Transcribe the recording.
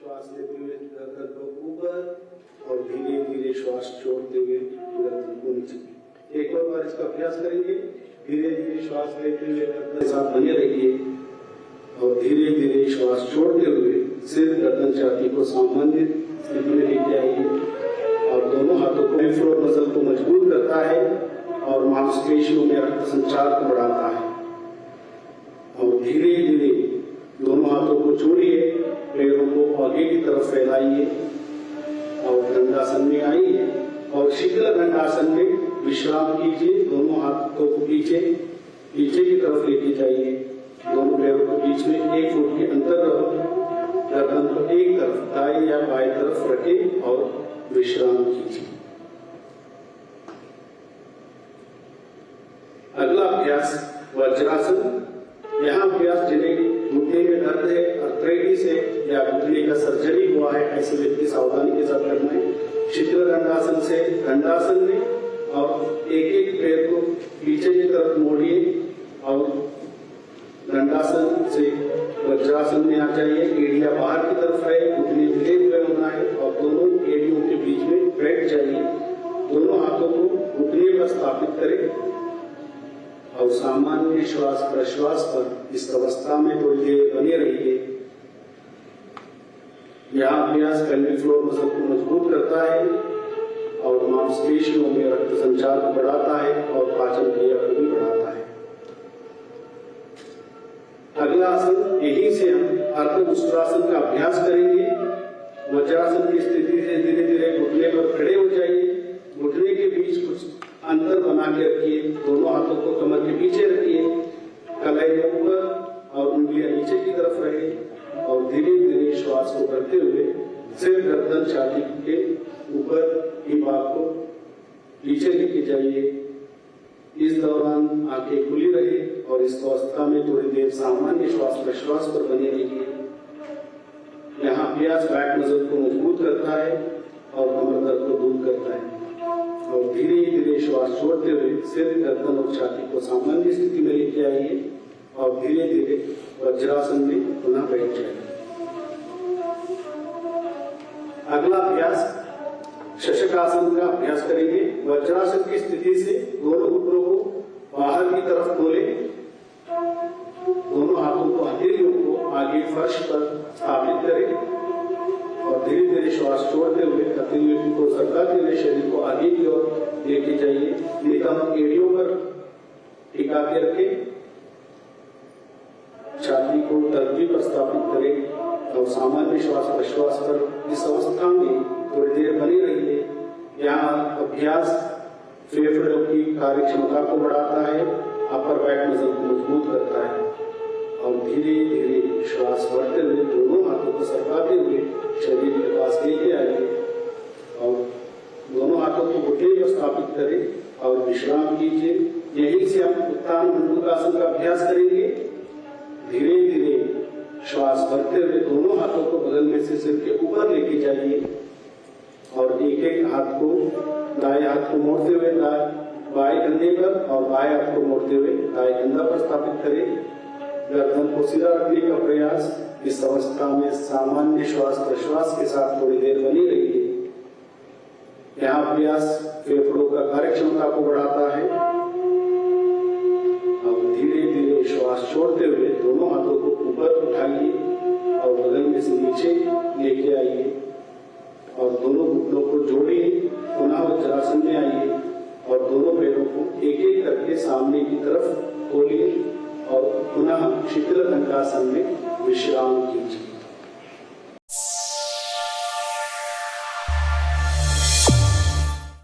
श्वास लेते हुए गर्दन को ऊपर और धीरे धीरे श्वास छोड़ते हुए गर्दन को नीचे। एक और बार इसका अभ्यास करेंगे। धीरे धीरे श्वास लेते हुए गर्दन के साथ बने रहिए और धीरे धीरे श्वास छोड़ते हुए सिर गर्दन छाती को सामान्य स्थिति में लेके आइए और दोनों हाथों को फ्लोर मसल को मजबूत करता है और मांसपेशियों में रक्त संचार को बढ़ाता है। और धीरे धीरे दोनों हाथों को छोड़िए, पैरों को आगे की तरफ फैलाइए और दंडासन में आइए और शीतल दंडासन में विश्राम कीजिए। दोनों हाथों को पीछे की तरफ लेके जाइए। दोनों पैरों के बीच में 1 फुट के अंतर रहो। गर्दन को एक तरफ दाएं या बाएं तरफ रखें और विश्राम कीजिए। अगला अभ्यास वज्रासन। यहाँ अभ्यास जिन्हें घुटने में दर्द है, आर्थराइटिस है या घुटने का सर्जरी हुआ है, ऐसे व्यक्ति सावधानी के साथ करना है। शीतल दंडासन से दंडासन में और एक एक पैर को पीछे की तरफ मोड़िए और दंडासन से वज्रासन में आ जाइए। एड़ियां बाहर की तरफ है, घुटने मिले हुए होना है और दोनों एड़ियों के बीच में बैठ जाइए। दोनों हाथों को घुटने पर स्थापित करें और सामान्य श्वास प्रश्वास पर इस अवस्था में थोड़ी देर बने रहिए। यह अभ्यास पेल्विक फ्लोर मसल को मजबूत करता है और मांसपेशियों में रक्त संचार को बढ़ाता है और पाचन क्रिया को भी बढ़ाता है। अगला आसन, यही से हम अर्धमुस्त्रासन का अभ्यास करेंगे। वज्रासन की स्थिति से धीरे धीरे घुटने पर खड़े हो जाइए। घुटने के बीच कुछ अंतर बना के रखिए। दोनों हाथों को कमर के पीछे रखिए, कलाई ऊपर और उंगलियां नीचे की तरफ रहे और धीरे धीरे श्वास को करते हुए सिर गर्दन छाती के ऊपर की भाग को नीचे लेके जाइए। इस दौरान आंखें खुली रहे और इस अवस्था में थोड़ी देर सामान्य श्वास प्रश्वास पर बने रहिए। यहाँ अभ्यास बैक मसल को मजबूत करता है और कमर दर्द को दूर करता है। और धीरे धीरे श्वास छोड़ते हुए सिर गर्दन और छाती को सामान्य स्थिति में लेके आइए और धीरे धीरे वज्रासन में पुनः बैठ जाइए। अगला अभ्यास शशकासन का अभ्यास करेंगे। वज्रासन की स्थिति से दोनों घुटनों को बाहर की तरफ खोलें। दोनों हाथों को हथेलियों को आगे फर्श पर स्थापित करें और धीरे धीरे श्वास छोड़ते हुए हथेलियों को सरकाते हुए शरीर को आगे की ओर लेके जाइए। नितंब एड़ियों पर टिका के रखें। छाती को तर्ती पर स्थापित करें और सामान्य श्वास प्रश्वास पर इस अवस्था में थोड़ी देर बनी रहिए। यहाँ अभ्यास फेफड़ों की कार्यक्षमता को बढ़ाता है, अपर बैक मसल को मजबूत करता है और धीरे धीरे श्वास भरते हुए दोनों हाथों को सरकाते हुए शरीर के पास लेके आइए और दोनों हाथों को घुटने पर स्थापित करें और विश्राम कीजिए। यहीं से हम उत्तान मंडूकासन का अभ्यास करेंगे। धीरे धीरे श्वास भरते हुए दोनों हाथों को बगल में से सिर के ऊपर लेके जाइए और एक एक हाथ को दाएं हाथ को मोड़ते हुए बाएं कंधे पर और बाएं हाथ को मोड़ते हुए दाएं कंधा पर स्थापित करें। गर्दन को सीधा रखने का प्रयास। इस अवस्था में सामान्य श्वास प्रश्वास के साथ थोड़ी देर बनी रहिए। यह अभ्यास फेफड़ों का कार्यक्षमता को बढ़ाता है और धीरे धीरे श्वास छोड़ते हुए दोनों हाथों को ऊपर उठाइए और बगल में से नीचे लेके आइए और दोनों घुटनों को जोड़िए। पुनः वज्रासन में आइए और दोनों पैरों को एक एक करके सामने की तरफ खोलिए और पुनः शीतल दंडासन में विश्राम कीजिए।